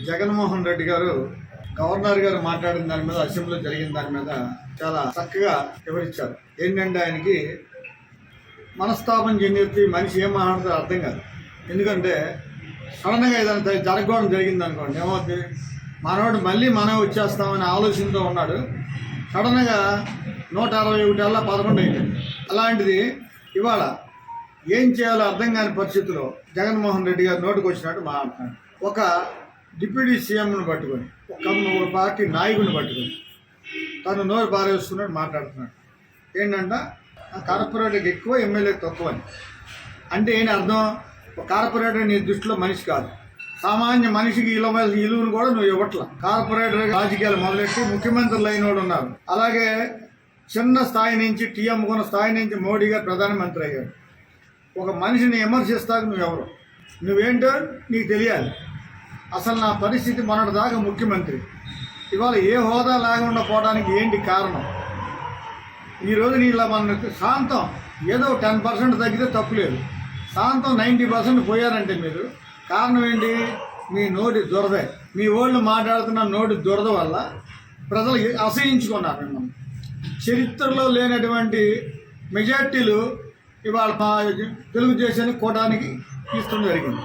జగన్మోహన్ రెడ్డి గారు గవర్నర్ గారు మాట్లాడిన దాని మీద, అసెంబ్లీలో జరిగిన దాని మీద చాలా చక్కగా వివరించారు. ఏంటంటే ఆయనకి మనస్తాపం చెంది మనిషి ఏం మాట్లాడుతారో అర్థం కాదు. ఎందుకంటే సడన్గా ఏదైనా జరగడం జరిగింది అనుకోండి, ఏమవుతుంది, మనవాడు మళ్ళీ మనం వచ్చేస్తామనే ఆలోచనతో ఉన్నాడు. సడన్గా 161 11 అయింది. అలాంటిది ఇవాళ ఏం చేయాలో అర్థం కాని పరిస్థితిలో జగన్మోహన్ రెడ్డి గారు నోటికి వచ్చినట్టు మాట్లాడుతున్నాడు. ఒక డిప్యూటీ సీఎంను పట్టుకొని, ఒక పార్టీ నాయకుని పట్టుకొని తను నోరు పారేసుకున్నట్టు మాట్లాడుతున్నాడు. ఏంటంటే కార్పొరేటర్కి ఎక్కువ, ఎమ్మెల్యేకి తక్కువ అని. అంటే ఏంటి అర్థం? ఒక కార్పొరేటర్ నీ దృష్టిలో మనిషి కాదు, సామాన్య మనిషికి ఇలువను కూడా నువ్వు ఇవ్వట్ల. కార్పొరేటర్ రాజకీయాలు మొదలెట్టి ముఖ్యమంత్రులు అయిన వాళ్ళు ఉన్నారు. అలాగే చిన్న స్థాయి నుంచి టీ అమ్ముకున్న స్థాయి నుంచి మోడీ గారు ప్రధానమంత్రి అయ్యాడు. ఒక మనిషిని విమర్శిస్తాకు నువ్వెవరు, నువ్వేంటో నీకు తెలియాలి. అసలు నా పరిస్థితి మొన్నటిదాకా ముఖ్యమంత్రి, ఇవాళ ఏ హోదా లేకుండా పోవడానికి ఏంటి కారణం? ఈరోజు నీ ఇలా మన శాంతం ఏదో 10% తగ్గితే తప్పులేదు, శాంతం 90% పోయారంటే మీరు కారణం ఏంటి? మీ నోటి దురదే. మీ ఓళ్ళు మాట్లాడుతున్న నోటి దురద వల్ల ప్రజలు అసహించుకున్నారు మిమ్మల్ని. చరిత్రలో లేనటువంటి మెజార్టీలు ఇవాళ తెలుగుదేశాన్ని కోటానికి ఇష్టం జరిగింది.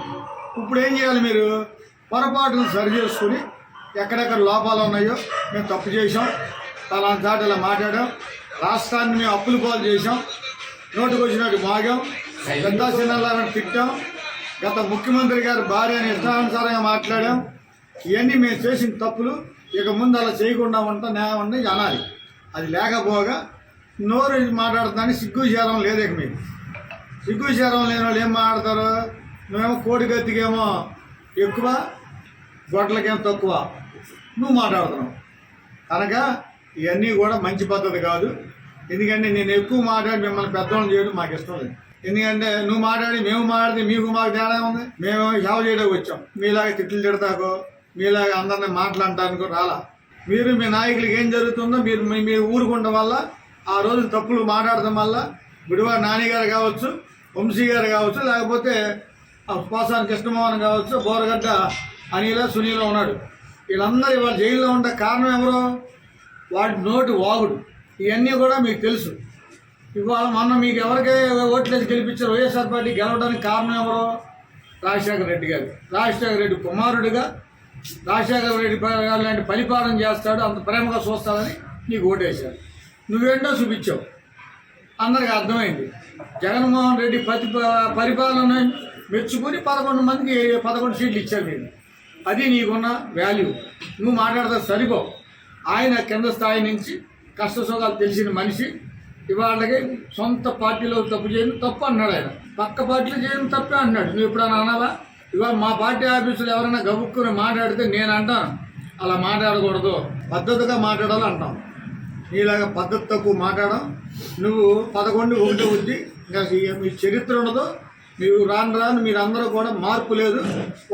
ఇప్పుడు ఏం చేయాలి? మీరు పొరపాటును సరి చేసుకుని ఎక్కడెక్కడ లోపాలు ఉన్నాయో, మేము తప్పు చేసాం, పలానా చాట ఇలా మాట్లాడాం, రాష్ట్రాన్ని మేము అప్పులు పాలు చేసాం, నోటికి వచ్చినట్టు మాగాం, పెద్ద చిన్నలాగా తిట్టాం, గత ముఖ్యమంత్రి గారు భార్యని ఇష్టానుసారంగా మాట్లాడాం. ఇవన్నీ మేము చేసిన తప్పులు, ఇక ముందు అలా చేయకుండా ఉంటాం అనాలి. అది లేకపోగా నోరు మాట్లాడుతానికి సిగ్గు చేరం లేదు. ఇక మీకు సిగ్గు చేరం లేని వాళ్ళు ఏం మాట్లాడతారు? నువ్వేమో కోడిగత్తికేమో ఎక్కువ, గొడ్లకేమో తక్కువ నువ్వు మాట్లాడుతున్నావు. కనుక ఇవన్నీ కూడా మంచి పద్ధతి కాదు. ఎందుకంటే నేను ఎక్కువ మాట్లాడి మిమ్మల్ని పెద్దవాళ్ళని చేయడం మాకు ఇష్టం లేదు. ఎందుకంటే నువ్వు మాట్లాడి మేము మాట్లాడితే మీకు మాకు తేడా ఉంది. మేము సేవ చేయడానికి వచ్చాం, మీలాగా తిట్లు తిడతాకో, మీలాగా అందరినీ మాట్లాడటానికో రాలా. మీరు మీ నాయకులకి ఏం జరుగుతుందో మీరు ఊరుకుండడం వల్ల, ఆ రోజు తప్పులు మాట్లాడటం వల్ల గుడివా నాని గారు కావచ్చు, వంశీ గారు కావచ్చు, లేకపోతే పోసాని కృష్ణమోహన్ కావచ్చు, బోరగడ్డ అనిల సునీల ఉన్నాడు, వీళ్ళందరూ ఇవాళ జైల్లో ఉండే కారణం ఎవరు? వాడి నోటి వాగుడు. ఇవన్నీ కూడా మీకు తెలుసు. ఇవాళ మొన్న మీకు ఎవరికై ఓట్లేసి గెలిపించారు వైఎస్ఆర్ పార్టీ గెలవడానికి కారణం ఎవరు? రాజశేఖర రెడ్డి గారు. రాజశేఖర రెడ్డి కుమారుడిగా రాజశేఖర రెడ్డి లాంటి పరిపాలన చేస్తాడు, అంత ప్రేమగా చూస్తాడని నీకు ఓటేశారు. నువ్వేంటో చూపించావు, అందరికి అర్థమైంది. జగన్మోహన్ రెడ్డి పరిపాలన మెచ్చుకుని 11 మందికి 11 సీట్లు ఇచ్చారు మీరు. అది నీకున్న వాల్యూ. నువ్వు మాట్లాడితే సరిపో. ఆయన కింద స్థాయి నుంచి కష్ట సుఖాలు తెలిసిన మనిషి. ఇవాళకి సొంత పార్టీలో తప్పు చేయను తప్పు అన్నాడు ఆయన, పక్క పార్టీలో చేయను తప్పే అన్నాడు. నువ్వు ఎప్పుడైనా అనాలా? ఇవాళ మా పార్టీ ఆఫీసులో ఎవరైనా గబుక్కుని మాట్లాడితే నేను అంటాను అలా మాట్లాడకూడదు, పద్ధతిగా మాట్లాడాలి అంటాం. నీలాగా పద్ధతి తక్కువ మాట్లాడడం. నువ్వు 11 ఒకటి ఉంది, ఇంకా మీ చరిత్ర ఉండదు. మీరు రాను మీరందరూ కూడా మార్పు లేదు.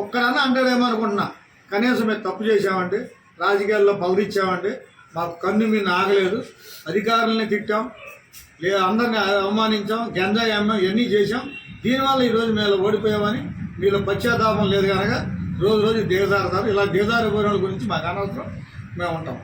ఒక్కడన్నా అంటాడేమో అనుకుంటున్నా. కనీసం మేము తప్పు చేసామంటే, రాజకీయాల్లో పౌరిచ్చామంటే మాకు కన్ను మీద ఆగలేదు. అధికారులని తిట్టాం, లేదా అందరిని అవమానించాం, గంజాయి అమ్మాం, ఇవన్నీ చేసాం. దీనివల్ల ఈరోజు మేము ఓడిపోయామని మీలో పశ్చాత్తాపం లేదు కనుక రోజు దిగజారుతారు. ఇలా దిగజారిపోయిన వాళ్ళ గురించి మాకు అనవసరం, మేము ఉంటాం.